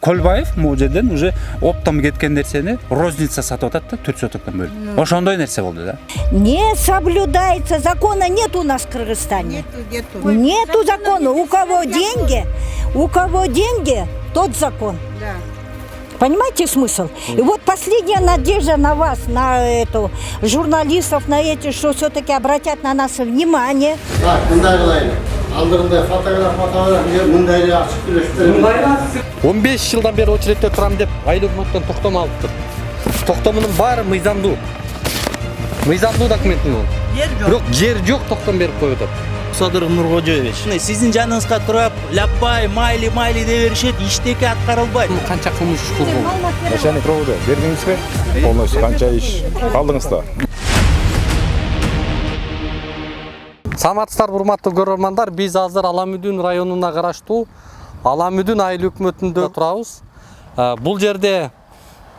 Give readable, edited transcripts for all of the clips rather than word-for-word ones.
Көлбаев могу жерден уже оптом кеткен нерсени розница сатып атат да 4 сотоктон бөлүп. Ошондой нерсе болду да. Не соблюдается, закона нет у нас в Кыргызстане. Нету закона. У кого деньги, тот закон. Да. Понимаете смысл? И вот последняя надежда на вас, на эту журналистов, на эти, что все-таки обратят на нас внимание. Так, мындай кылайын. Алдырында фотограф мындай ачып билештер. 15 жылдан бeri очередте турам деп айыл өкмөттөн токтом алыптыр. Токтомунун баары мыйзамдуу. Мыйзамдуу документин бул. Бирок жер жок, токтом берип коюп атат. Садыр Нургожевич. Сиздин жаныңызга турап, ляппай, майли дей беришет, иштеки аткарылбайт. Канча кылмыш иш кылган. Начальник провода бердиңизби? Полностью канча иш алдыңыз да? Саламатсыздар, урматтуу көрөрмандар. Биз азыр Аламүдүн районуна караштуу Аламүдүн айыл өкмөтүндө турабыз. Бул жерде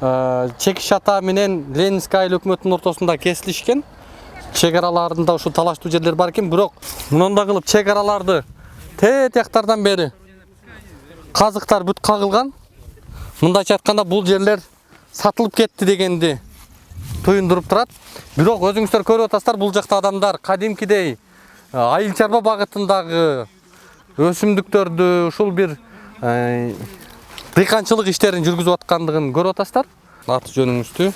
Чекиш ата менен Ленинский айыл өкмөтүнүн ортосунда кесилишкен. Чек араларында ушу талаштуу жерлер бар экен, бирок мындай кылып чек араларды тияктардан бери казыктар бүт кагылган. Мындайча айтканда бул жерлер сатылып кетти дегенди туюндуруп турат. Бирок өзүңүздөр көрүп атасыздар, бул жакта адамдар кадимкидей айыл чарба багытындагы өсүмдүктөрдү, ушул бир дыйканчылык иштерин жүргүзүп аткандыгын көрүп атасыздар. Аты жөнүңүздү?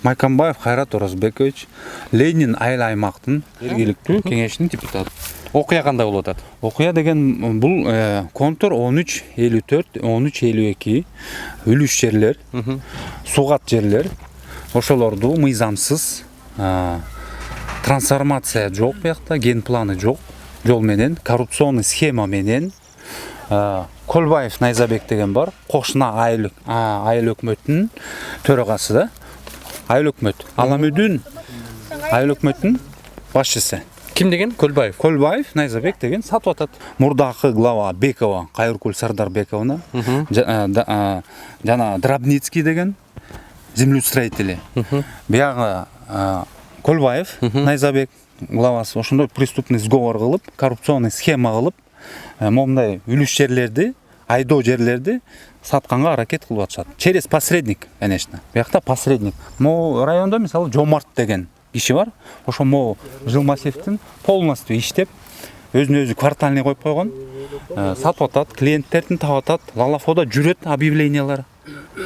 Майкамбаев Кайрат Оразбекович, Ленин айыл аймактын жергиликтүү кеңешинин депутаты. Окуя кандай болуп атат? Окуя деген бул контур 1354, 1352 үлүш жерлер, сугат жерлер. Ошолорду мыйзамсыз трансформация жок буякта, ген планы жок. Жол менен, коррупционный схема менен Көлбаев Найзабек деген бар, кошуна айыл өкмөтүнүн төрагасы да. Айыл өкмөт. Аламүдүн айыл өкмөтүнүн башчысы. Ким деген? Көлбаев. Көлбаев Найзабек деген сатып атат. Мурдакы глава Бекова, Кайыркул Сардарбековна, жана Драбницкий деген землеустроители. Биягы Көлбаев Найзабек главасы ошондой преступный сговор кылып, коррупционный схема кылып, момундай үлүш жерлерди, айдоо жерлерди сатканга аракет кылып атышат. Через посредник, конечно. Биякта посредник. Могу райондо мисалы Жомарт деген киши бар. Ошо могу жыл массивдин полностью иштеп, өзүнө өзү квартальный коюп койгон. Сатып атат, клиенттердин таап атат, Лалафода жүрөт объявлениялар.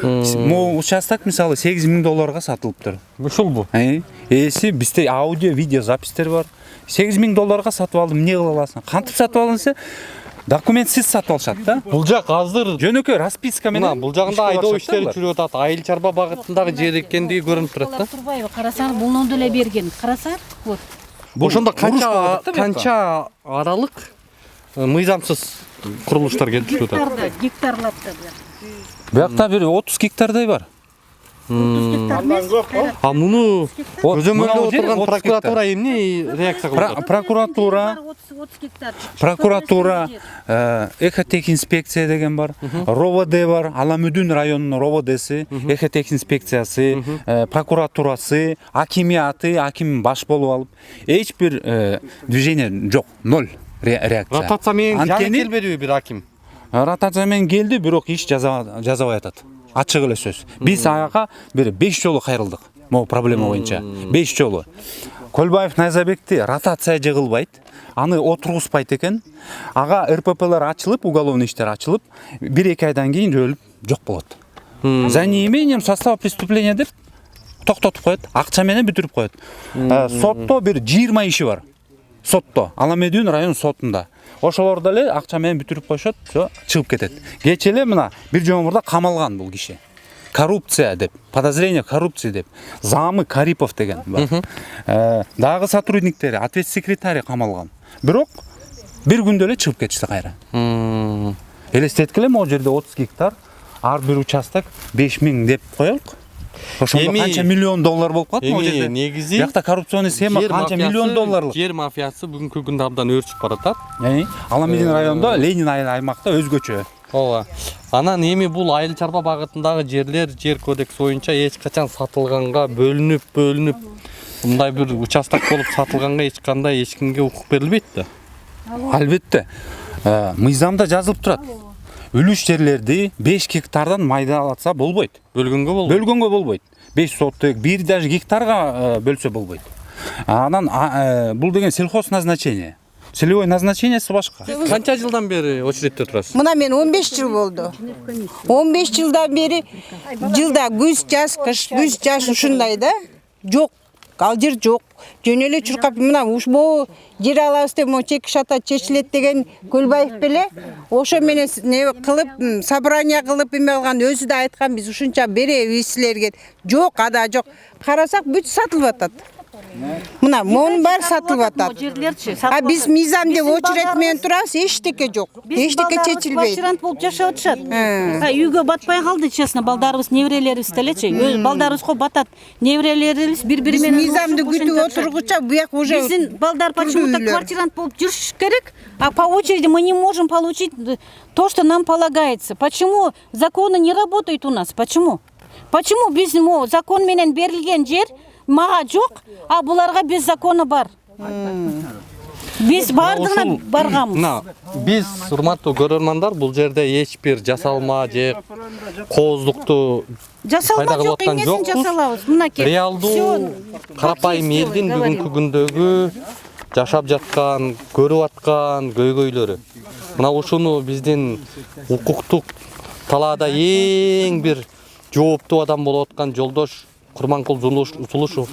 Могу участок мисалы $8000 сатылыптыр. Ушулбу? Эси бизде аудио, видео запистер бар. $8000 сатып алдым, эмне кыла аласың? Кантип сатып алдыңсы? Документсиз сатып алышат да. Бул жак азыр жөнөкөй расписка менен. Бул жагында айдоо иштери жүрүп атат. Айыл чарба багытындагы жер экендиги көрүнүп турат да. Турбаева карасаң, булнун деле берген. Карасаң, вот. Ошондо канча аралык мыйзамсыз курулуштар келип жүрүп атат? Гектарлап да. Буякта бир 30 гектардай бар. Муну көзөмөлдөп отурган прокуратура эмне реакция кылат? Прокуратура, экотехинспекция деген бар, РОВД бар, Аламүдүн районунун РОВДси, экотехинспекциясы, прокуратурасы, акимияты, аким баш болуп алып, эч бир движение жок, ноль реакция. Ротация менен жаңы келбедиби бир аким? Ротация менен келди, бирок иш жазабай атат. Ачык эле сөз. Биз аяга бир 5 жолу кайрылдык. Могу проблема боюнча 5 жолу. Көлбаев Найзабекти ротация кылбайт, аны отургузбайт экен. Ага РППлер ачылып, уголовный иштер ачылып, 1-2 айдан кийин жөлүп жок болот. За неимением состава преступления деп токтотуп коет, акча менен бүтүрүп коет. Сотто бир 20 иши бар. Сотто, Аламүдүн район сотунда. Ошолордо эле акча менен бүтүрүп коюшат, чыгып кетет. Кече эле мына бир жомурда камалган бул киши. Коррупция деп, подозрение коррупции деп. Замы Карипов деген бар. Дагы сотрудниктери, ответственный секретарь камалган. Бирок бир күндө эле чыгып кетишти кайра. Элестеткиле могу жерде 30 гектар, ар бир участок 5000 деп коелук. Ошондо канча $1 миллион болуп калат могу жерде. Негизи Биякта коррупционный схема канча $1 миллион. Жер мафиясы бүгүнкү күндө абдан өөрчүп баратат. Аламүдүн районунда Ленин айыл аймакта өзгөчө. Ооба. Анан эми бул айыл чарба багытындагы жерлер жер кодекс боюнча эч качан сатылганга бөлүнүп мындай бир участок болуп сатылганга эч кандай эч кимге укук берилбейт да. Албетте. Мыйзамда жазылып турат. үлүш жерлерди 5 гектардан майдалатса болбойт. Бөлгөнгө болбойт. 5 соттук, бир даже гектарга бөлсө болбойт. Анан бул деген сельхоз назначение. Целевой назначениеси башка. Канча жылдан бери очередте турасыз? Мына мен 15 жыл болду. 15 жылдан бери жылда күз жаз, кыш, күз жаз ушундай да. Жок. Ал жер жок. Жөн эле чуркап мына ушбу жер алабыз деп чеки шата чечилет деген Көлбаев беле ошо менен не кылып собрание кылып эме алган өзү да айткан биз ушунча беребиз силерге. Жок, ада жок. Карасак бүт сатылып атат. Мына монун баары сатылып атат. А биз мизам деп очерет менен турабыз, эчтеке жок. Эчтеке чечилбейт. Квартирант болуп жашап атышат. Үйгө батпай калды, честно, балдарыбыз, неберелерибиз делечи. Балдарыбызга батат. Неберелерибиз бири-бири менен мизамды күтүп отургуча буяк уже биздин балдар почему-то квартирант болуп жүрүш керек, а по очереди мы не можем получить то, что нам полагается. Почему законы не работают у нас? Почему? Почему биздин закон менен берилген жер мага жок, а буларга без закона бар? Биз бардыгына барганбыз. Биз, урматтуу көрөрмандар, бул жерде эч бир жасалма же кооздукту Жасалма жок, эмнесин жасалабыз? Мынакей. Реалдуу карапайым элдин бүгүнкү күндөгү жашап жаткан, көрүп аткан көйгөйлөрү. Мына ушуну биздин укуктук талаада эң бир жооптуу адам болуп аткан жолдош Курманкул Зулушев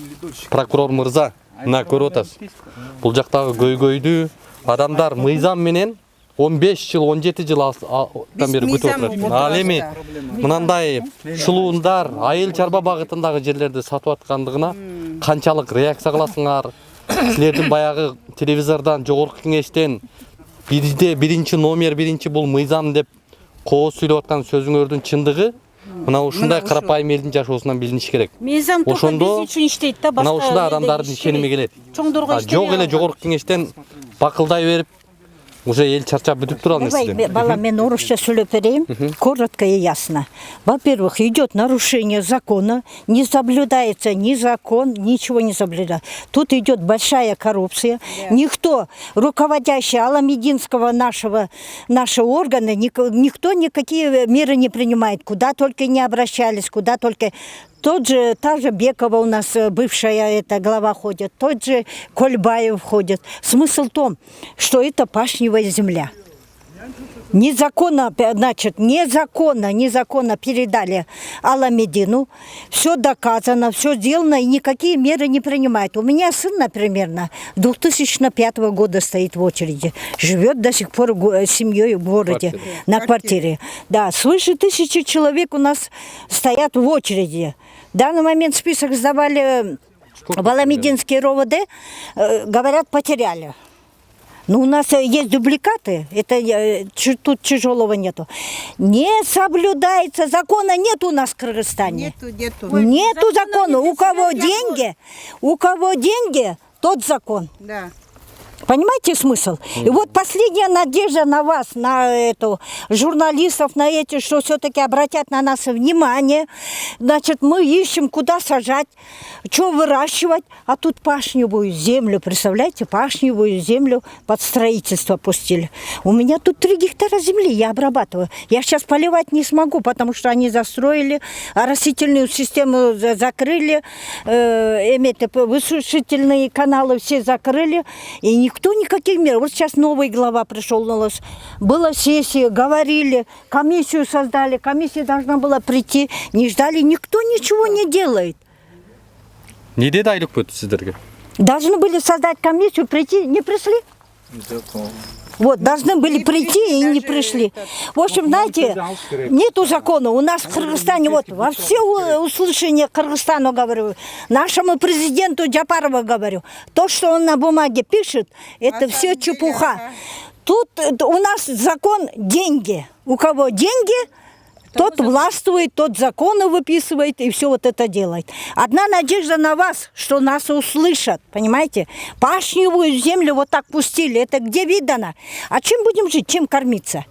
прокурор мырза мына көрүп атасыз. Бул жактагы көйгөйдү адамдар мыйзам менен 15 жыл, 17 жылдан бери күтүп отурат. Ал эми мынандай шулуундар, айыл чарба багытындагы жерлерди сатып аткандыгына канчалык реакция кыласыңар? Силердин баягы телевизордон, жогорку кеңештен биринчи номер, биринчи бул мыйзам деп кооз сүйлөп аткан сөзүңөрдүн чындыгы мына ушундай карапайым элдин жашоосунан билиниш керек. Мыйзам только биз үчүн иштейт да, башка. Мына ушундай адамдардын ишеними келет. Жок эле жогорку кеңештен бакылдай берип уже эл чарчап бүтүп турат сизден. Бала, мен орусча сөйлөп берейин. Коротко и ясно. Во-первых, идет нарушение закона, не соблюдается ни закон, ничего не соблюдается. Тут идет большая коррупция. Никто, руководящий Аламединского нашего органа, никто никакие меры не принимает. Куда только не обращались, куда только... та же Бекова у нас, бывшая эта глава ходит, тот же Кольбаев ходит. Смысл в том, что это пашневая земля. Незаконно, значит, незаконно передали Аламедину. Все доказано, все сделано, и никакие меры не принимают. У меня сын, например, 2005 года стоит в очереди. Живет до сих пор с семьей в городе, на квартире. Да, свыше 1000 человек у нас стоят в очереди. В данный момент список сдавали в Аламединский РОВД, говорят, потеряли. Ну, у нас есть дубликаты, это тут тяжелого нету. Не соблюдается, закона нет у нас в Кыргызстане. Нету закона. У кого деньги, тот закон. Да. Понимаете смысл? И вот последняя надежда на вас, на журналистов, на эти, что все-таки обратят на нас внимание. Значит, мы ищем, куда сажать, что выращивать. А тут пашневую землю, представляете, пашневую землю под строительство пустили. У меня тут 3 гектара земли, я обрабатываю. Я сейчас поливать не смогу, потому что они застроили, растительную систему закрыли, высушительные каналы все закрыли. И никто никаких мер. Вот сейчас новый глава пришел на нас. Была сессия, говорили, комиссию создали. Комиссия должна была прийти. Не ждали. Никто ничего не делает. Не деди Айлыкбек сиздерге? Должны были создать комиссию, прийти. Не пришли? Вот, должны были прийти и не пришли. В общем, знаете, нету закона. У нас в Кыргызстане, вот, во все услышания Кыргызстану говорю, нашему президенту Джапарову говорю, то, что он на бумаге пишет, это все чепуха. Тут у нас закон деньги. У кого деньги, тот властвует, тот законы выписывает и все вот это делает. Одна надежда на вас, что нас услышат, понимаете? Пашневую землю вот так пустили, это где видано? А чем будем жить, чем кормиться?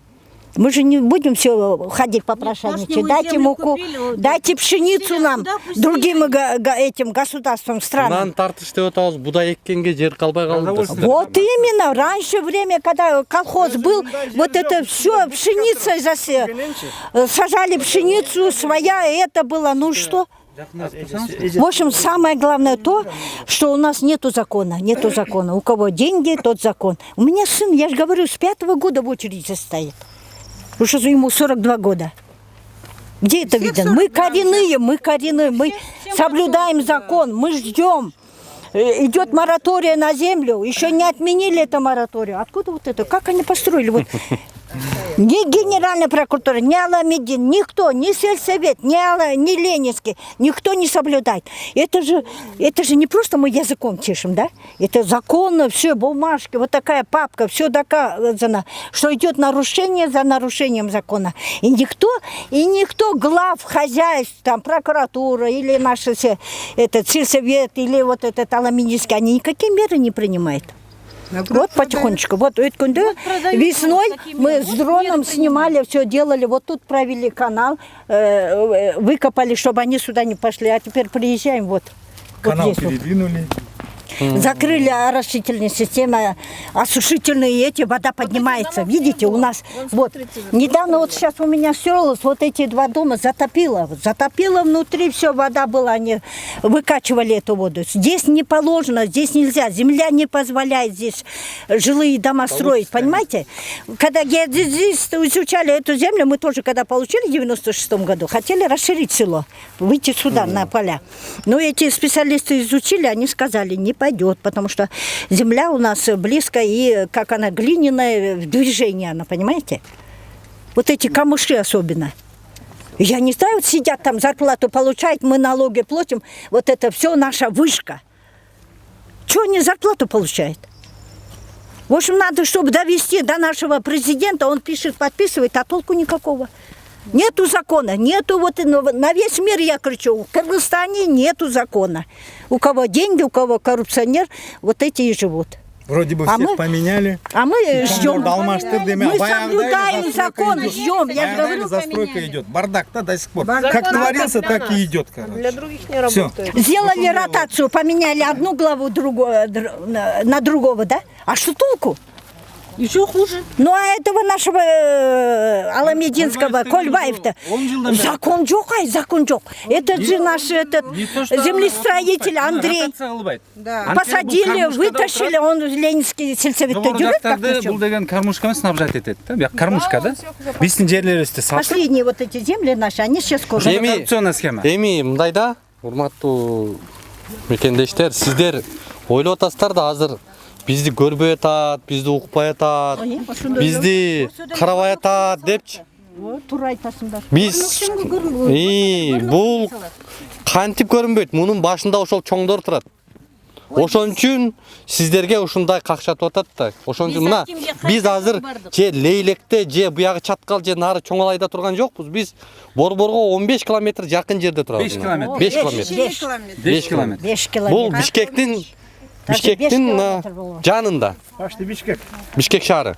Мы же не будем все ходить по прошайничать. пашневую Дайте землю муку, купили, вот, дайте пшеницу пустили нам, сюда, пустили. другим этим государствам, Нан странам. тартыш деп атабыз, будай эккенге жер калбай калды. Вот именно, раньше время, когда колхоз был, вот это все пшеницей сажали пшеницу, своя, и это было, ну что? В общем, самое главное то, что у нас нету закона. У кого деньги, тот закон. У меня сын, я же говорю, с 5-го года в очереди стоит. Уже ему 42 года. Где это видно? Мы коренные, мы соблюдаем закон, мы ждем. Идет моратория на землю, еще не отменили это мораторию. Откуда вот это? Как они построили? Вот. Ни Генеральная прокуратура, ни Аламедин, никто, ни сельсовет, ни Ленинский, никто не соблюдает. Это же не просто мы языком чешем, да? Это законно, все, бумажки, вот такая папка, все доказано, что идет нарушение за нарушением закона. И никто глав хозяйств, там, прокуратура или наш сельсовет, или вот этот Аламединский, они никакие меры не принимают. Вот потихонечку. Вот весной мы с дроном снимали, все делали. Вот тут провели канал, выкопали, чтобы они сюда не пошли. А теперь приезжаем вот. Канал вот здесь передвинули. Закрыли оросительные системы, осушительные эти, вода поднимается. Видите, у нас вот недавно вот сейчас у меня стерлось, вот эти 2 дома затопило внутри, все, вода была, они выкачивали эту воду. Здесь не положено, здесь нельзя, земля не позволяет здесь жилые дома строить, понимаете? Когда геодезисты изучали эту землю, мы тоже, когда получили в 96-м году, хотели расширить село, выйти сюда на поля. Но эти специалисты изучили, они сказали, не пойдет, потому что земля у нас близко, и как она глиняная, в движении она, понимаете? Вот эти камыши особенно. Я не знаю, вот сидят там, зарплату получают, мы налоги платим, вот это все наша вышка. Чего они зарплату получают? В общем, надо, чтобы довести до нашего президента, он пишет, подписывает, а толку никакого. Нету закона, нету, вот на весь мир я кричу, в Кыргызстане нету закона. У кого деньги, у кого коррупционер, вот эти и живут. Вроде бы всех поменяли. А мы ждем. Мы Мы соблюдаем закон, ждем. Я же говорю, застройка идет. Бардак-то до сих пор. Как творился, так и идет, короче. Для других не работает. сделали ротацию, поменяли одну главу на другого, да? А что толку? Еще хуже. Ну а этого нашего Аламединского, Кольбаев-то, закон жоқ. Это же наш землестроитель Андрей. Посадили, вытащили, он Ленинский сельсоветте жүрет, как Бул причем. деген кормушкамен снабжать этет да? Бияк кормушка да? Биздин жерлерибизди сатып. Последние вот эти земли наши, они сейчас скоро. Коррупционная схема. Эми мындай да, урматтуу мекендештер, сиздер ойлоп атасыздар да азыр бизди көрбөй атат, бизди укпай атат, бизди карабай атат депчи. Туура айтасыңдар. Биз бул кантип көрүнбөйт, мунун башында ошол чоңдор турат. Ошон үчүн сиздерге ушундай какшатып атат да. Ошон үчүн мына биз азыр же Лейлекте, же буягы Чаткал, же нары Чоңалайда турган жокпуз. Биз Борборго 15 километр жакын жерде турабыз. 5 километр. 5 километр. 5 километр. 5 километр. Бул Бишкектин жанында. Почти Бишкек. Бишкек шаары.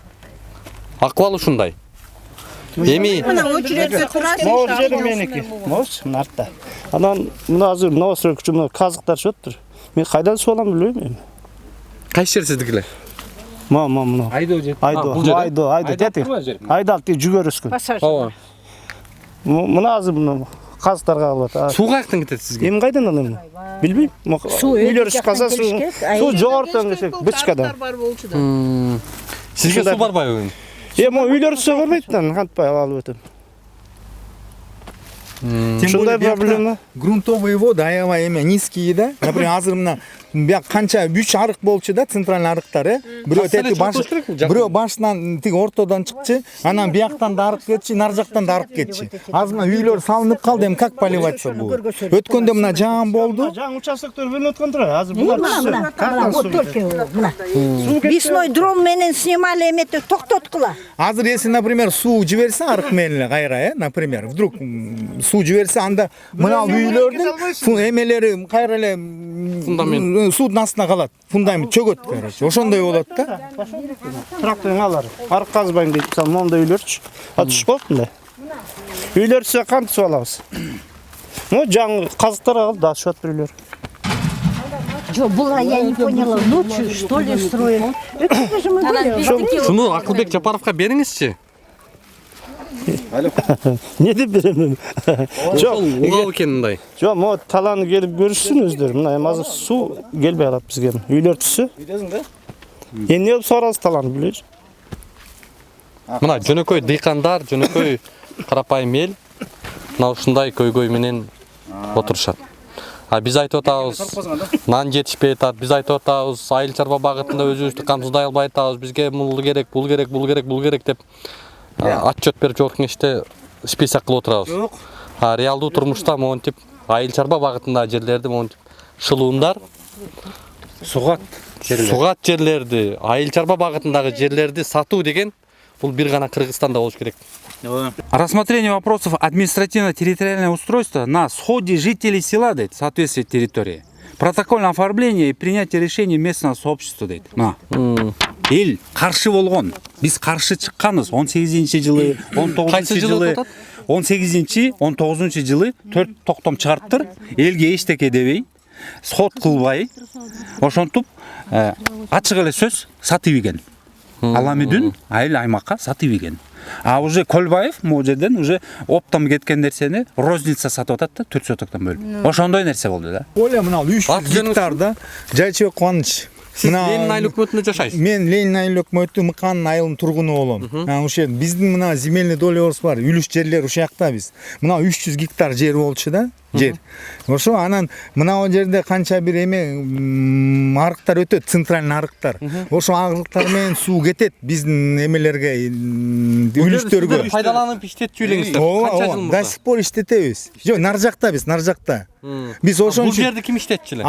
Акыбал ушундай. Эми Очередьте турасың. Могу жерим меники. Могуч, артта. Анан мына азыр новострой күчүмө казыктар чөптүр. Мен кайдан суу алам билбейм эми. кайсы жер сиздикилер? Мына. Айдоо же. Айдоо тети. Айдал ти жүгөр өскөн. Ооба. Мына азыр мына казыктарга алат. Суу каяктан кетет сизге? Эми кайдан алам? Билбейм. Үйлөр чыкканса суу жогортон кешек, бычкадан. Сизге суу барбайбы бүгүн? Эми үйлөр суу барбайт да, кантпай алып өтөм. Ушундай проблема. Грунтовые воды аябай эме низкие да. Например, азыр мына бияк канча 3 арык болчу да, центральный арыктар, Бирөө тети бирөө башынан тиги ортодон чыкчы, анан бияктан да арык кетчи, нар жактан да арык кетчи. Азыр мына үйлөр салынып калды, эми как поливаться бул? Өткөндө мына жаан болду. Жаңы участоктор бөлүнүп аткан тура. Азыр булар Вот только весной дрон менен снимали, эметти токтоткула. Азыр если, например, суу жиберсе арык менен кайра, например, вдруг суу жиберсе анда мына үйлөрдүн эмелери кайра эле суунун астына калат. Фундамент чөгөт, короче. Ошондой болот да. Тракторун алар. Арык казбайм дейт. Мисалы, моундай үйлөрчү. Атыш болот мындай. Үйлөрсө кантип алабыз? Жаңы казыктар алып, дашып атыр үйлөр. Что была, я не поняла, ночью что ли строим? Это же мы были. Шуну Акылбек Жапаровка бериңизчи. Не деп беремин? Жок, угал экен мындай. Жок, могу таланы келип көрүшсүн өздөрү. Мына эми азыр суу келбей калат бизге. Үйлөр түшсө. Эмне болуп сугарабыз таланы билебиз. Мына жөнөкөй дыйкандар, жөнөкөй карапайым эл мына ушундай көйгөй менен отурушат. А биз айтып атабыз, нан жетишпей атат. Биз айтып атабыз, айыл чарба багытында өзүбүздү камсыздай албай атабыз. Бизге бул керек, бул керек, бул керек, бул керек деп отчет берип жогорку кеңеште список кылып отурабыз. Жок. А реалдуу турмушта монтип айыл чарба багытындагы жерлерди монтип шылуундар Сугат. сугат жерлерди, айыл чарба багытындагы жерлерди сатуу деген бул бир гана Кыргызстанда болуш керек. Рассмотрение вопросов административно-территориального устройства на сходе жителей села, дейт, соответствие территории. Протокольное оформление и принятие решений местного сообщества, дейт. Эл каршы болгон. Биз каршы чыкканбыз 18-жылы, 19-жылы. 18-19 жылы 4 токтом чыгарттыр. Элге эчтеке дебей, сход кылбай, ошентип ачык эле сөз сатып ийген. Аламүдүн айыл аймакка сатып ийген. А уже Көлбаев могу жерден уже оптом кеткен нерсени розница сатып атат да 4 сотоктон бөлүп. Ошондой нерсе болду да. Оля мына 300 гектарда Жайчыбек Кубаныч. Ленин айыл өкмөтүндө жашайсыз. Мен Ленин айыл өкмөтү Мыкан айылынын тургуну болом. Ошо биздин мына земельный долябыз бар, үлүш жерлер ушул жакта биз. Мына 300 гектар жер болчу да, жер. Ошо анан мына жерде канча бир эме арыктар өтөт, центральный арыктар. Ошо арыктар менен суу кетет биздин эмелерге, үлүштөргө. Пайдаланып иштетчү элеңиздер. Канча жыл До сих пор иштетебиз. Жок, нар жакта биз, нар жакта. Биз ошон бул жерди ким иштетчү эле?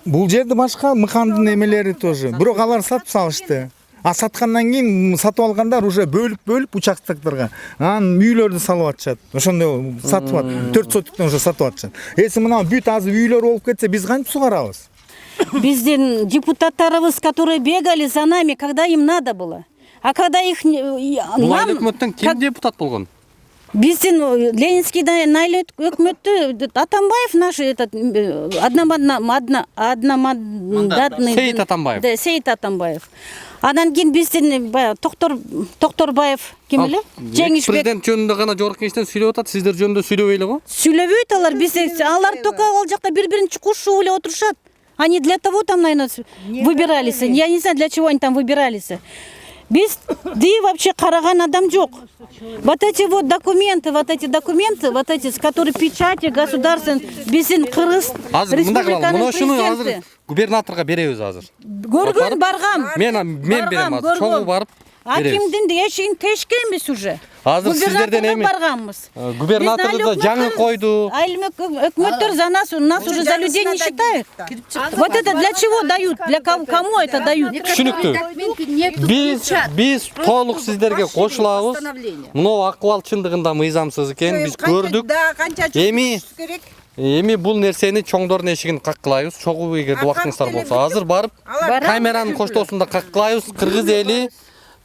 Бул жерди башка Мыкандын эмелери тоже. Бирок алар сатып салышты. А саткандан кийин сатып алгандар уже бөлүп участокторго анан үйлөрдү салып атышат. Ошондой сатып ат. 4 сотиктен уже сатып атышат. Эси мына бүт азыр үйлөр болуп кетсе биз кантип сугарабыз? Биздин депутаттарыбыз, которые бегали за нами, когда им надо было. А когда их... Бул айыл өкмөттөн ким депутат болгон? Биздин Ленинский айыл өкмөттү Атамбаев наш этот одномандатный Сейит Атамбаев. Да, Сейит Атамбаев. Анан кийин биздин Токторбаев ким эле? Жеңишбек. Президент жөнүндө гана жогорку кеңештен сүйлөп атат, сиздер жөнүндө сүйлөбөй эле го? Сүйлөбөйт алар, алар только ал жакта бири-бирин чукушуп эле отурушат. Они для того там, наверное, выбирались. Я не знаю, для чего они там выбирались. Без вообще караган адам жок. Вот эти вот документы, вот эти, с которые печати государственный, биздин Кыргыз республиканын президенти. Губернаторго беребиз азыр. Көргөн баргам. Мен берем азыр. Чогуу барып беребиз. Акимдин эшигин тешкенбиз уже. Азыр сиздерден эми барганбыз. Губернаторду да жаңы койду. Айыл өкмөттөр за нас уже за людей не считают. Вот это для чего дают? Для кому это дают? Түшүнүктүү. Биз толук сиздерге кошулабыз. Мына акыбал чындыгында мыйзамсыз экен, биз көрдүк. Эми бул нерсени чоңдордун эшигин каккылайбыз. Чогуу эгерде убактыңыздар болсо, азыр барып камеранын коштоосунда каккылайбыз. Кыргыз эли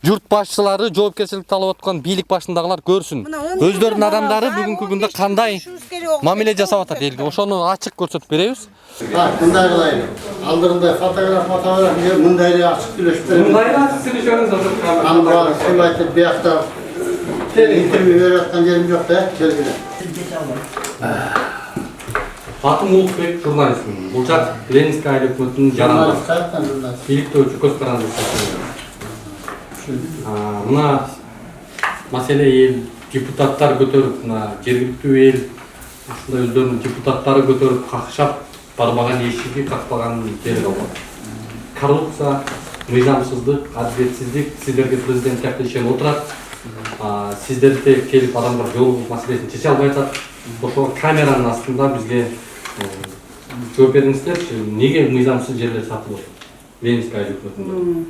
журт башчылары, жоопкерчиликти алып аткан бийлик башындагылар көрсүн. Өздөрүнүн адамдары бүгүнкү күндө кандай мамиле жасап атат элге. Ошону ачык көрсөтүп беребиз. Мындай кылайын. Алдырында фотограф мындай эле ачык сүйлөшүп беребиз. Мындай ачык сүйлөшөңүз азыр. Андан ким айтып биякта интервью берип аткан жерим жок да, белгиле. Атым Улукбек, журналистмин. Бул жак Ленинский айыл өкмөтүнүн жанында. Бийликтөөчү көз каранды. Мына маселе эл депутаттар көтөрүп, мына жергиликтүү эл ушундай өздөрүнүн депутаттары көтөрүп какшап барбаган эшиги какпаган жери калган. Коррупция, мыйзамсыздык, адилетсиздик сиздерге президент сыяктуу ишенип отурат. Сиздерде келип адамдар жол маселесин чече албай атат. Ошол камеранын астында бизге жооп бериңиздерчи, неге мыйзамсыз жерлер сатылып атат? Ленинский айыл өкмөтүндө.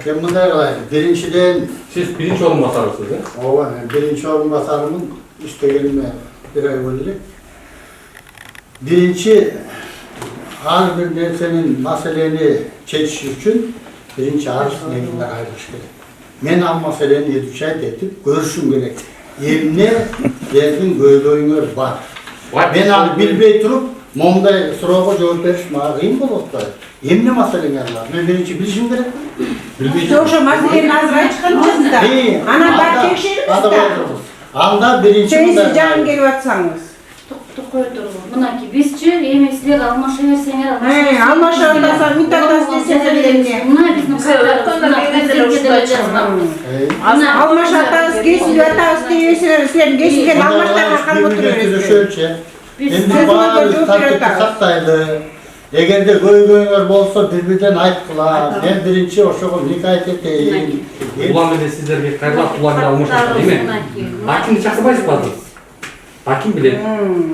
Кем мындай кылайын? Биринчиден сиз биринчи орун басарысыз, э? ооба, биринчи орун басарымын. istəgənimə bir ay oldu. Birinci, her bir nesnenin meseleni çeşiş için birinci arz neginde ayrıştı. Men al meseleni yetişet etip görüşüm gerek. Emne derdim göylöğünür var. Ben al bilbey turup Momday soruğa cevap veriş mağayım bu nokta. Emne meseleler var. Ben birinci bilişim gerek. Şu meselenin azra çıkınca da. Ana ben tekşerim Anda birinci Siz can gelip atsanız. Mına ki bizçi emesler almaşı verseler almaşı. Almaşı ondan internet sitesinde. Mına bizim Almaşı atas geçsin atas diyorsunuz. Sen geçken almaştan akar götürüyorsunuz. Endi bağırız tartışıp sattaydı. Eğer de göy bolsa birbirden ayttılar. Ben birinci oşoğul nikayet eteyim. Ulan bir de sizlerge kayıtlap ulan almışlar değil mi? Hakimni çakırmayız mı? Hakim bile.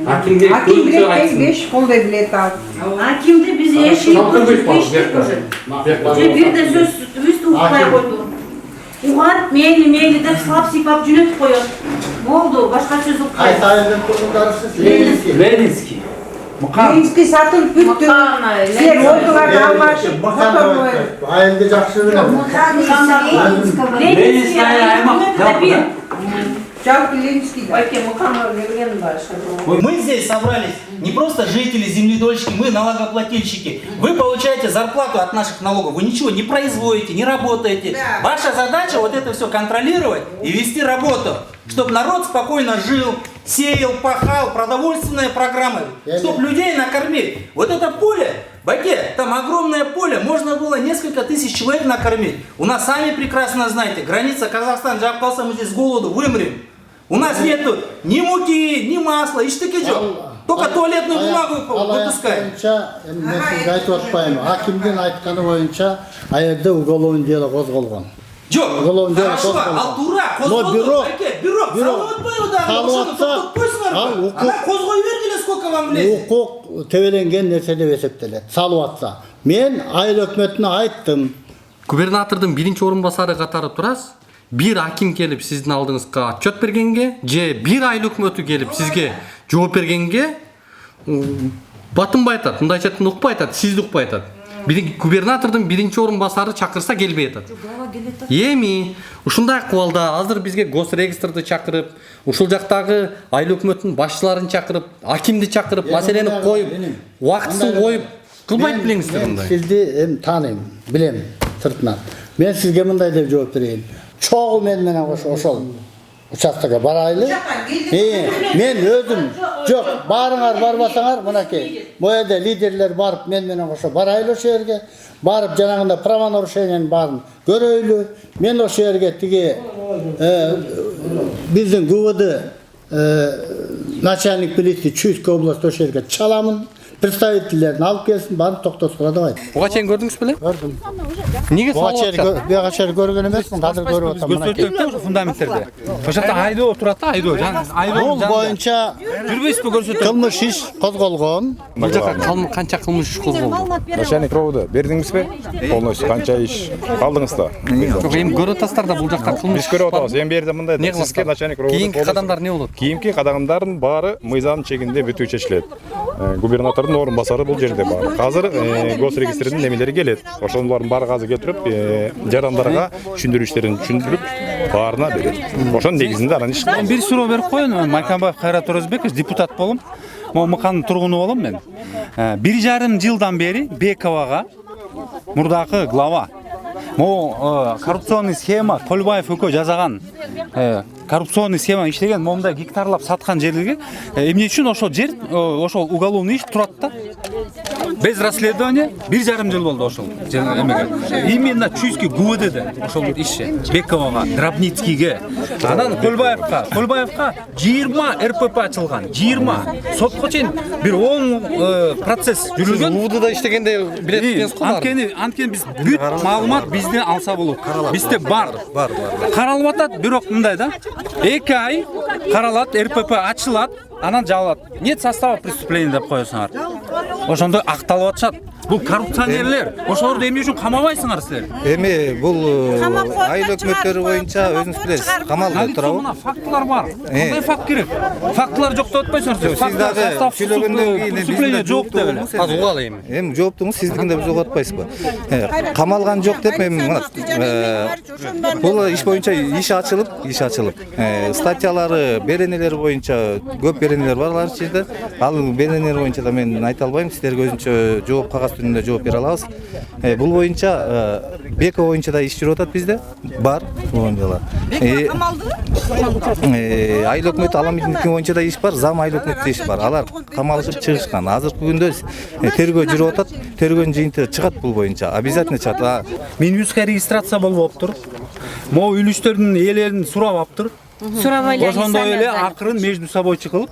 Hakimge Hakim bile 5 kolda bile tak. Hakimde biz eşeği koyduk, geçtik koyduk. Bir de söz üstü hukukaya koyduk. Uğat meyli de sap sipap cüneyt koyuyor. Ne oldu? Başka söz hukukaya. Ay sayılır kuruldarısız. Leninski. Lenski satılıp büttü. Sen ordular almaşı. Ayıldı jakşı bilen. Lenski ayağıma bir. Мы здесь собрались не просто жители, земледольщики, мы налогоплательщики. Вы получаете зарплату от наших налогов, вы ничего не производите, не работаете. Ваша задача вот это все контролировать и вести работу, чтобы народ спокойно жил, сеял, пахал, продовольственные программы, чтобы людей накормить. Вот это поле, Баке, там огромное поле, можно было несколько тысяч человек накормить. У нас, сами прекрасно знаете, граница Казахстан, Жапкалса, мы здесь с голоду вымрем. У нас нету ни муки, ни масла, иштеки жоқ. Только туалетную бумагу выпускаем. Ben sizge aytып atpayım. Hakimden aytkanı boyunca ayırda uголовный дело қозғалған. Жоқ, Уголовный дело хорошо, қозғалған. ал тура, қозғалды, Баке, бюро, салып отпай одан, ана қозғой бергіле, сколько вам влезет. Hukuk tevelengen nerse деп есептеледі. Салып атса. Мен айыл өкметіне айттым. Губернатордың биринчи орун басары катары турасыз. Bir hakim gelip sizin aldığınızga отчет бергенге, же bir айыл өкмөтү келип сизге жооп бергенге батынбай атат, мындай четтен укпай атат, сизди укпай атат. Губернатордун биринчи орун басары чакырса келбей атат. Эми ушундай акыбалда азыр бизге госрегистрди чакырып, ушул жактагы айыл өкмөтүнүн башчыларын чакырып, акимди чакырып, маселени коюп, убактысын коюп кылбайт билеңиздер мындай. Сизди тааныйм, билем сыртынан. Мен сизге мындай деп жооп берейин. Çoğu menmene ошол участокка барайлы. Men özüm жок, барыңар барбасаңар, мынакей. Моеде лидерлер барып менменен кошо барайлы ошо жерге. Барып жанагында правонарушениянын баарын көрөйлү. Мен ошо жерге тиги биздин ГУВД начальник полиции Чуйской области ошо жерге чаламын. Представительлерин алып келсин, барып токтотура давайт. Буга чейин көрдүңүз беле? Көрдүм. Эмнеге салып атышат? Буга чейин көргөн эмесмин, азыр көрүп атам. Көрсөттүк фундаменттерде. Ошол жакта айдоо турат да, айдоо. Бул боюнча жүрбөйсүзбү көрсөтөт. кылмыш иш козголгон. Бул жака канча кылмыш иш козголду? Начальник ровода бердиңизби? Полностью канча иш алдыңыз да? Жок, эми көрүп атасыздар да бул жакта кылмыш. Биз көрүп атабыз. Эми берде мындай сизге начальник ровода. Кийинки кадамдар эмне болот? Кийинки кадамдардын баары мыйзам чегинде бүтүү чечилет. Губернатордун орун басары бул жерде бар. Азыр госрегистрдин немелери келет. Ошолордун баары азыр кетирип, жарандарга түшүндүрүштөрүн түшүндүрүп, баарына берет. Ошонун негизинде анан иш кылат. Бир суроо берип коеюн. Майкамбаев Кайрат Оразбекович депутат болом. Мыканын тургуну болом мен. 1,5 жылдан бери Бековага мурдакы глава коррупционный схема Кольбаев өкө жазаган коррупционный схема иштеген момундай гектарлап саткан жерлерге эмне үчүн ошол жер ошол уголовный иш турат да. Без расследования 1,5 жыл болду ошол эмеге. Именно Чуйский ГУВДде ошол иш Бековага, Дробницкийге, анан Кольбаевка 20 РПП ачылган. 20 сотко чейин бир 10 процесс жүргөн. УВДда иштегенде билет экенсиз го. Анткени биз бүт маалымат бизден алса болот. Бизде бар. Каралып атат, бирок мындай да. 2 ай каралат, РПП ачылат, анан жабылат. Нет состава преступления деп коесуңар. Ошондой акталып атышат. Бул коррупционерлер. Ошолорду эмне үчүн камабайсыңар силер? Эми бул айыл өкмөттөрү боюнча өзүңүз билесиз, камалда турабы? Мына фактылар бар. Кандай факт керек? Фактылар жок деп атпайсыңар силер. Сиз дагы сүйлөгөндөн кийин преступление жок деп эле. Азыр угалы эми. Эми жооптуңуз сиздикин деп угуп атпайсызбы? Камалган жок деп эми бул иш боюнча иш ачылып, статьялары, беренелер боюнча көп беренелер бар алар жерде. Ал беренелер боюнча да мен айта албайм, силерге өзүнчө жооп кагаз түрүндө жооп бере алабыз. Бул боюнча БК боюнча да иш жүрүп атат бизде. Бар боюнча. Айыл өкмөтү Аламидиндики боюнча да иш бар, зам айыл өкмөттө иш бар. Алар камалышып чыгышкан. Азыркы күндө тергөө жүрүп атат. Тергөөнүн жыйынтыгы чыгат бул боюнча. Обязательно чыгат. Минюска регистрация болуптур. Могу үлүштөрдүн ээлерин сурап аптыр. Ошондой эле акырын между собой чыгылып,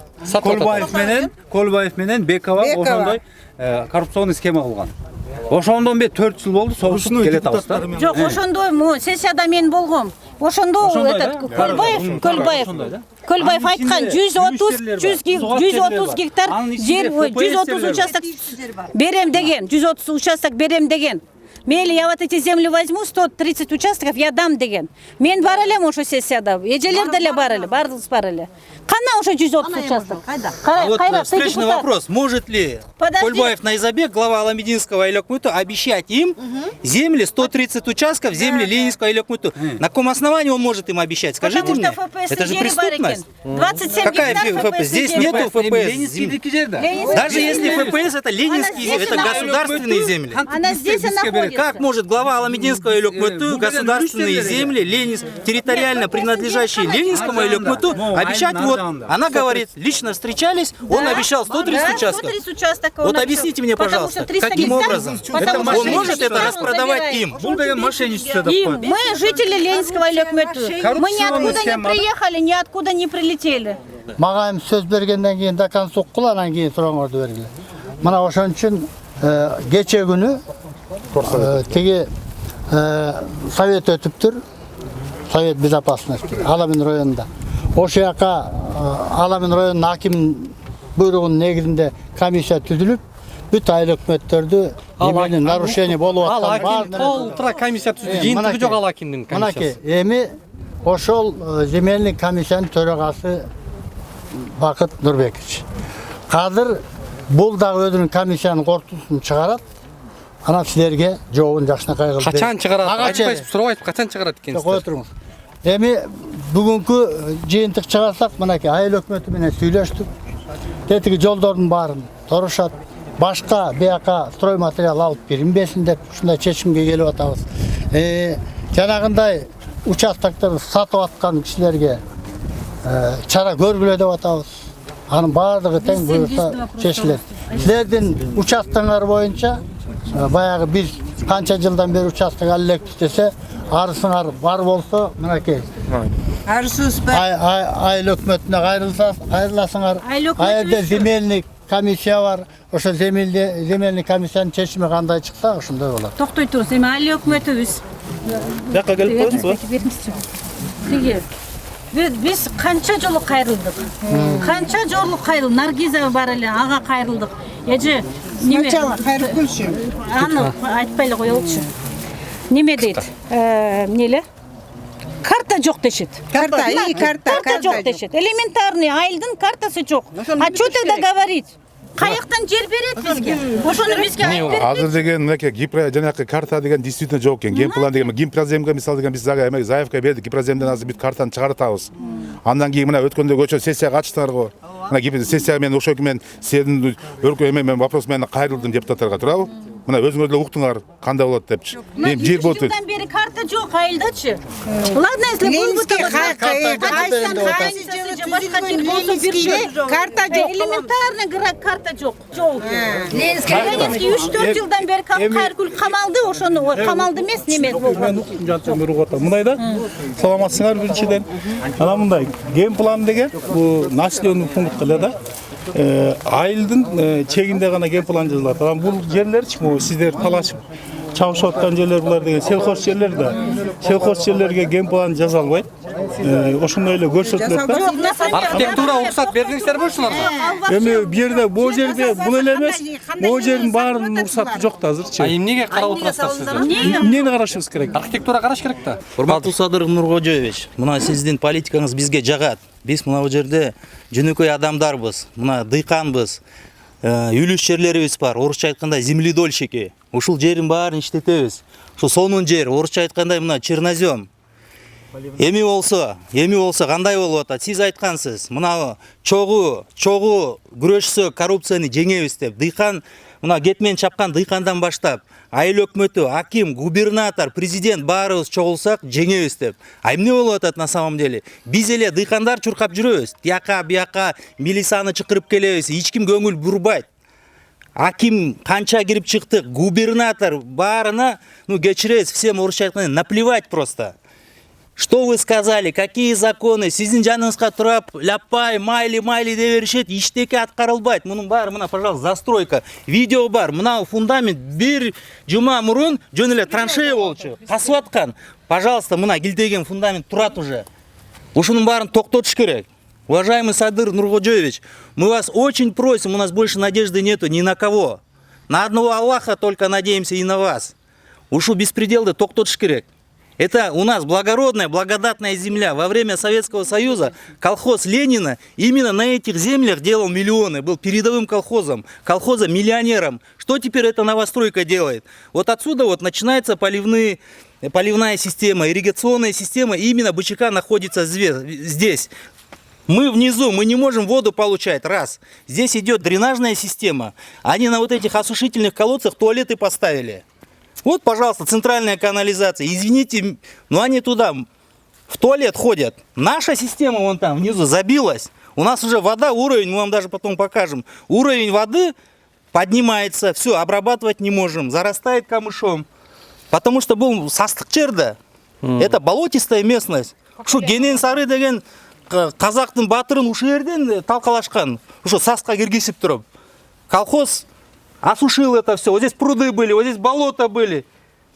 Колбаев менен Бекова ошондой коррупционный схема кылган. Ошондон бери 4 жыл болду, согушуп келе атабыз да. Жок, ошондой сессияда мен болгом. Ошондо этот Көлбаев айткан 130 гектар жер, 130 участок берем деген, 130 участок берем деген. Мейли, я вот эти земли возьму, 130 участков я дам деген. Мен бар элем ошо сессияда, эжелер деле бар эле, бардыгыбыз бар эле. Кана ошо 130 участок? Вот встречный вопрос. Может ли Кольбаев Найзабек, глава Аламединского айыл өкмөтү, обещать им земли, 130 участков земли Ленинского айыл өкмөтү? На каком основании он может им обещать? Скажите мне. Это же преступность. 27 Какая гектар ФПС? Здесь нету ФПС. Даже если ФПС это ленинские, это государственные земли. Она здесь и находится. Как может глава Аламединского айыл өкмөтү государственные земли, территориально принадлежащие Ленинскому айыл өкмөтү, обещать? Вот она говорит, лично встречались, он обещал 130 участков. 130 участков. Вот объясните мне, пожалуйста, каким образом он может это распродавать им? Мы жители Ленинского айыл өкмөтү. Мы ниоткуда не приехали, ниоткуда не прилетели. Мага эми сөз бергенден кийин дакан суккул, анан кийин сурооңорду бергиле. Мына ошон үчүн кече күнү тиги совет өтүптүр, Совет безопасности Аламин районунда. Ошо жака Аламин районунун акиминин буйругунун негизинде комиссия түзүлүп, бүт айыл өкмөттөрдү эмени нарушение болуп аткан баарын толтура комиссия түзүлдү. Жыйынтыгы жок ал акимдин комиссиясы. Мынакей эми ошол земельный комиссиянын төрагасы Бакыт Нурбекович. Азыр бул дагы өзүнүн комиссиянын кортусун чыгарат. Анан силерге жообун жакшынакай кылып. Качан чыгарат? Айтпайсыз, сурабайсыз, качан чыгарат экенсиз? Кое туруңуз. Эми бүгүнкү жыйынтык чыгарсак, мынакей айыл өкмөтү менен сүйлөштүк. Тетиги жолдордун баарын торушат. Башка бияка строй материал алып беринбесин деп ушундай чечимге келип атабыз. Жанагындай участокторду сатып аткан кишилерге чара көргүлө деп атабыз. Анын баардыгы тең буюрса чечилет. Силердин участоңор боюнча баягы биз канча жылдан бери участок алылекпиз десе, арысыңар бар болсо, мынакей. Арысыбыз бар. Айыл өкмөтүнө кайрыласыңар. Айылда земельный комиссия бар. Ошо земельный комиссиянын чечими кандай чыкса, ошондой болот. Токтой туруңуз, эми айыл өкмөтүбүз. Жакка келип коесузбу? Тиги. Биз канча жолу кайрылдык. Канча жолу кайрылдык. Наргиза бар эле, ага кайрылдык. Эже, неме? Сначала кайрып көрсү. Аны айтпай эле коелучу. Неме дейт? Эмнеле? Карта жок дешет. Карта жок дешет. Элементарный айылдын картасы жок. А что тогда говорить? Каяктан жер берет бизге? Ошону бизге айтып берет. Азыр деген мынакей жанакы карта деген действительно жок экен. Генплан деген, гимпраземге мисалы деген биз зага заявка бердик. Гимпраземден азыр бүт картаны чыгартабыз. Андан кийин мына өткөндө көчө сессияга ачтыңар го. Мына сессияга мен ошо мен сенин өлкө вопрос менен кайрылдым депутаттарга туурабы? Мына өзүңөр деле уктуңар кандай болот депчи. Эми жер болот. Жылдан бери карта жок айылдачы. Ладно, если был бы карта жок. Элементарный карта жок. Ленинский 3-4 жылдан бери кайркүл камалды, ошону камалды эмес, неме болду. Мындайда саламатсыңар биринчиден. Анан мындай генплан деген бул населенный пункт эле да. Айылдын чегинде гана генплан жазылат. Анан бул жерлерчи сиздер талашып чабышып аткан жерлер булар деген сельхоз жерлер да. Сельхоз жерлерге генплан жазалбайт. Ошондой эле көрсөтүлөт да. Архитектура уруксат бердиңиздерби ушуларга? Эми бу жерде бул эле эмес, бул жердин баарынын уруксаты жок да азырчы. Эмнеге карап отурасыздар сиздер? Эмнени карашыбыз керек? Архитектура караш керек да. Урматтуу Садыр Нуркожоевич, мына сиздин политикаңыз бизге жагат. Биз мына бул жерде жөнөкөй адамдарбыз, мына дыйканбыз. Үлүш жерлерибиз бар, орусча айтканда земледольщики. Ушул жерин баарын иштетебиз. Ушул сонун жер, орусча айтканда мына чернозем. Эми болсо кандай болуп атат? Сиз айткансыз, мына чогуу күрөшсө коррупцияны жеңебиз деп. Дыйкан, мына кетмен чапкан дыйкандан баштап, айыл өкмөтү, аким, губернатор, президент баарыбыз чогулсак жеңебиз деп. А эмне болуп атат на самом деле? Биз эле дыйкандар чуркап жүрөбүз. Тияка, бияка милицияны чакырып келебиз, эч ким көңүл бурбайт. Аким канча кирип чыкты, губернатор баарына, кечиресиз, всем орусча айтканда наплевать просто. Что вы сказали, какие законы, сиздин жаныңызга турап, ляппай, майли деп беришет, эчтеке аткарылбайт. Мунун баары, мына, пожалуйста, застройка, видео бар. Мына фундамент бир жума мурун жөн эле траншея болчу, касып аткан. Пожалуйста, мына килдеген фундамент турат уже. Ушунун баарын токтотуш керек. Уважаемый Садыр Нуркожоевич, мы вас очень просим, у нас больше надежды нету ни на кого. На одного Аллаха только надеемся и на вас. Ушу беспределды токтотуш керек. Это у нас благородная, благодатная земля. Во время Советского Союза колхоз Ленина именно на этих землях делал миллионы. Был передовым колхозом-миллионером. Что теперь эта новостройка делает? Вот отсюда вот начинается поливная система, ирригационная система. Именно БЧК находится здесь. Мы внизу, мы не можем воду получать, раз. Здесь идет дренажная система. Они на вот этих осушительных колодцах туалеты поставили. Вот, пожалуйста, центральная канализация. Извините, но они туда в туалет ходят. Наша система вон там внизу забилась. У нас уже вода, уровень, мы вам даже потом покажем. Уровень воды поднимается, все, обрабатывать не можем, зарастает камышом. Потому что был састык жерда. Это болотистая местность. Шу Генен Сары деген казактын батырын ушул жерден талкалашкан. Ушу саска киргизип туруп. Колхоз осушил это все. Вот здесь пруды были, вот здесь болота были.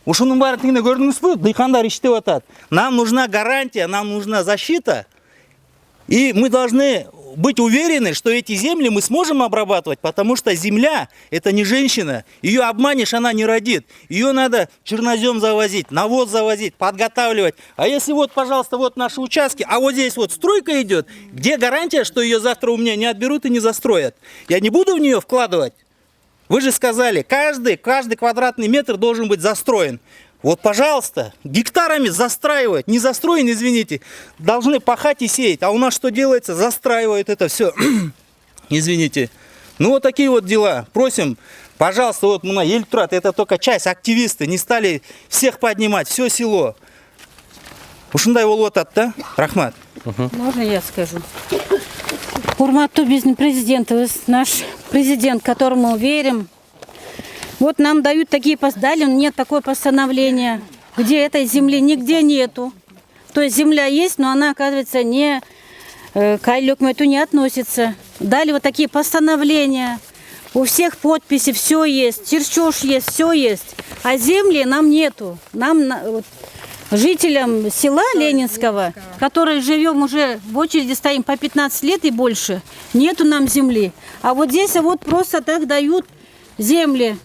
Ушунун баарын тигине көрдүңүзбү? Дыйкандар иштеп атат. Нам нужна гарантия, нам нужна защита. И мы должны быть уверены, что эти земли мы сможем обрабатывать, потому что земля – это не женщина. Ее обманешь, она не родит. Ее надо чернозем завозить, навоз завозить, подготавливать. А если вот, пожалуйста, вот наши участки, а вот здесь вот стройка идет, где гарантия, что ее завтра у меня не отберут и не застроят? Я не буду в нее вкладывать. Вы же сказали, каждый квадратный метр должен быть застроен. Вот, пожалуйста, гектарами застраивать. Не застроен, извините, должны пахать и сеять. А у нас что делается? Застраивают это все. Извините. Ну, вот такие вот дела. Просим, пожалуйста, вот мына ел турат, это только часть, активисты не стали всех поднимать, все село. Ушундай болуп атат да? Рахмат. Можно я скажу? Урматтуу биздин президентибиз, наш президент, которому верим. Вот нам дают такие, дали, нет такое постановление, где этой земли нигде нету. То есть земля есть, но она, оказывается, не к айыл өкмөтү не относится. Дали вот такие постановления, у всех подписи, все есть, чертеж есть, все есть. А земли нам нету. Нам, вот, жителям села Ленинского, которые живем уже в очереди, стоим по 15 лет и больше, нету нам земли. А вот здесь вот просто так дают земли.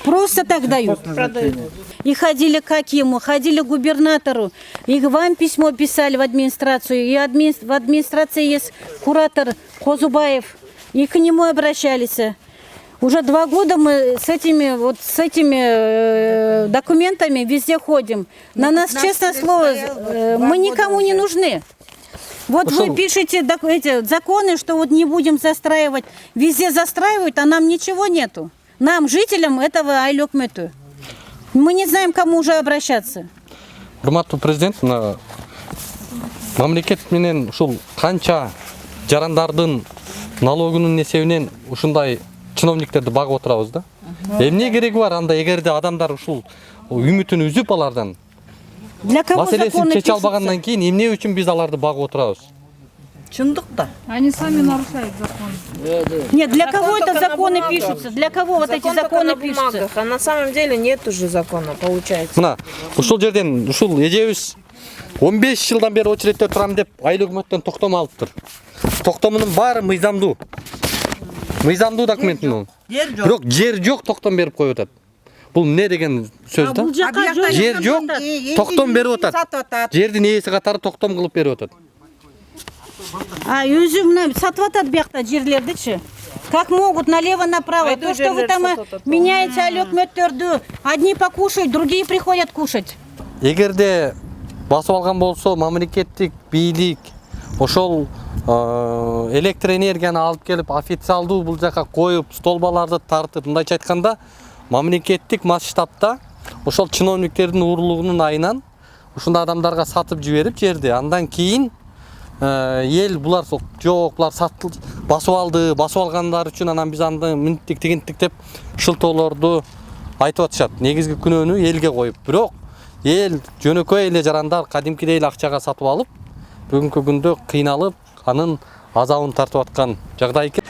Просто так дают. И ходили к Акиму, ходили к губернатору, и вам письмо писали в администрацию, и в администрации есть куратор Козубаев, и к нему обращались. Уже 2 года мы с этими документами везде ходим. На нас, честное слово, мы никому не нужны. Вот вы пишете эти законы, что вот не будем застраивать. Везде застраивают, а нам ничего нету. Нам, жителям этого айыл өкмөтү. Мы не знаем, кому уже обращаться. Урматтуу президент, мамлекет менен ушул канча жарандардын налогунун эсебинен ушундай чиновниктерди багып отурабыз да. Эмне кереги бар анда, эгерде адамдар ушул үмүтүн үзүп алардан Для кого маселесин законы чече пишутся? албагандан кийин эмне үчүн биз аларды багып отурабыз? чындык да. Они сами нарушают закон. Нет, для кого это законы пишутся? Для кого вот эти законы пишутся? А на самом деле нет уже закона, получается. Мына ушул жерден ушул эжебиз 15 жылдан бери очередте турам деп айыл өкмөттөн токтом алыптыр. Токтомунун баары мыйзамдуу. Мыйзамдуу документ бул. Бирок жер жок, токтом берип коюп атат. Бул эмне деген сөз да? Жер жок, токтом берип атат. Жердин ээси катары токтом кылып берип атат. А өзү мына сатып атат биякта жерлердичи. Как могут налево-направо. То, что вы там меняете өкмөттөрдү, одни покушают, другие приходят кушать. Эгерде басып алган болсо, мамлекеттик бийлик ошол электр энергияны алып келип официалдуу бул жака коюп, столбаларды тартып, мындайча айтканда, мамлекеттик масштабта ошол чиновниктердин уурулугунун айынан ушундай адамдарга сатып жиберип жерди, андан кийин ел булар жок, булар басып алды, басып алгандар үчүн анан биз аны мынтик тигинтик деп шылтоолорду айтып атышат. Негизги күнөөнү элге коюп, бирок эл жөнөкөй эле жарандар кадимкидей эле акчага сатып алып, бүгүнкү күндө кыйналып, анын азабын тартып аткан жагдай экен.